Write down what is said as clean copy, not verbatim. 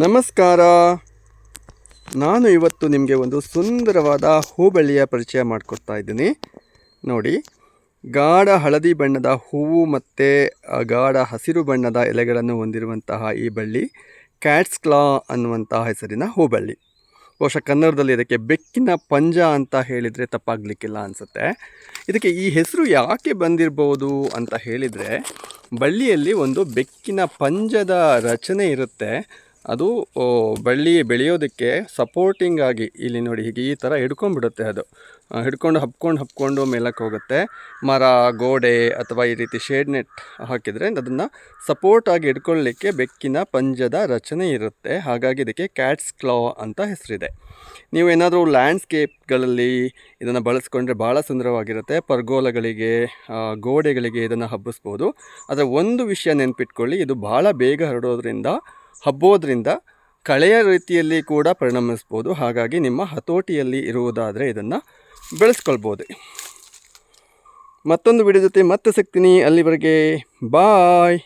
ನಮಸ್ಕಾರ. ನಾನು ಇವತ್ತು ನಿಮಗೆ ಒಂದು ಸುಂದರವಾದ ಹೂಬಳ್ಳಿಯ ಪರಿಚಯ ಮಾಡಿಕೊಡ್ತಾ ಇದ್ದೀನಿ. ನೋಡಿ, ಗಾಢ ಹಳದಿ ಬಣ್ಣದ ಹೂವು ಮತ್ತು ಗಾಢ ಹಸಿರು ಬಣ್ಣದ ಎಲೆಗಳನ್ನು ಹೊಂದಿರುವಂತಹ ಈ ಬಳ್ಳಿ ಕ್ಯಾಟ್ಸ್ ಕ್ಲಾ ಅನ್ನುವಂತಹ ಹೆಸರಿನ ಹೂಬಳ್ಳಿ. ಬಹುಶಃ ಕನ್ನಡದಲ್ಲಿ ಇದಕ್ಕೆ ಬೆಕ್ಕಿನ ಪಂಜ ಅಂತ ಹೇಳಿದರೆ ತಪ್ಪಾಗಲಿಕ್ಕಿಲ್ಲ ಅನಿಸುತ್ತೆ. ಇದಕ್ಕೆ ಈ ಹೆಸರು ಯಾಕೆ ಬಂದಿರ್ಬೋದು ಅಂತ ಹೇಳಿದರೆ, ಬಳ್ಳಿಯಲ್ಲಿ ಒಂದು ಬೆಕ್ಕಿನ ಪಂಜದ ರಚನೆ ಇರುತ್ತೆ. ಅದು ಬಳ್ಳಿ ಬೆಳೆಯೋದಕ್ಕೆ ಸಪೋರ್ಟಿಂಗ್ ಆಗಿ ಇಲ್ಲಿ ನೋಡಿ ಹೀಗೆ ಈ ಥರ ಹಿಡ್ಕೊಂಡ್ಬಿಡುತ್ತೆ. ಅದು ಹಬ್ಕೊಂಡು ಮೇಲಕ್ಕೆ ಹೋಗುತ್ತೆ. ಮರ, ಗೋಡೆ ಅಥವಾ ಈ ರೀತಿ ಶೇಡ್ ನೆಟ್ ಹಾಕಿದರೆ ಅದನ್ನು ಸಪೋರ್ಟ್ ಆಗಿ ಹಿಡ್ಕೊಳ್ಳಿಕ್ಕೆ ಬೆಕ್ಕಿನ ಪಂಜದ ರಚನೆ ಇರುತ್ತೆ. ಹಾಗಾಗಿ ಇದಕ್ಕೆ ಕ್ಯಾಟ್ಸ್ ಕ್ಲಾ ಅಂತ ಹೆಸರಿದೆ. ನೀವು ಏನಾದರೂ ಲ್ಯಾಂಡ್ಸ್ಕೇಪ್ಗಳಲ್ಲಿ ಇದನ್ನು ಬಳಸ್ಕೊಂಡ್ರೆ ಭಾಳ ಸುಂದರವಾಗಿರುತ್ತೆ. ಪರ್ಗೋಲಗಳಿಗೆ, ಗೋಡೆಗಳಿಗೆ ಇದನ್ನು ಹಬ್ಬಿಸ್ಬೋದು. ಆದರೆ ಒಂದು ವಿಷಯ ನೆನ್ಪಿಟ್ಕೊಳ್ಳಿ, ಇದು ಭಾಳ ಬೇಗ ಹಬ್ಬೋದ್ರಿಂದ ಕಳೆಯ ರೀತಿಯಲ್ಲಿ ಕೂಡ ಪರಿಣಮಿಸ್ಬೋದು. ಹಾಗಾಗಿ ನಿಮ್ಮ ಹತೋಟಿಯಲ್ಲಿ ಇರುವುದಾದರೆ ಇದನ್ನು ಬೆಳೆಸ್ಕೊಳ್ಬೋದು. ಮತ್ತೊಂದು ವಿಡಿಯೋ ಜೊತೆ ಮತ್ತೆ ಸಿಗ್ತೀನಿ. ಅಲ್ಲಿವರೆಗೆ ಬಾಯ್.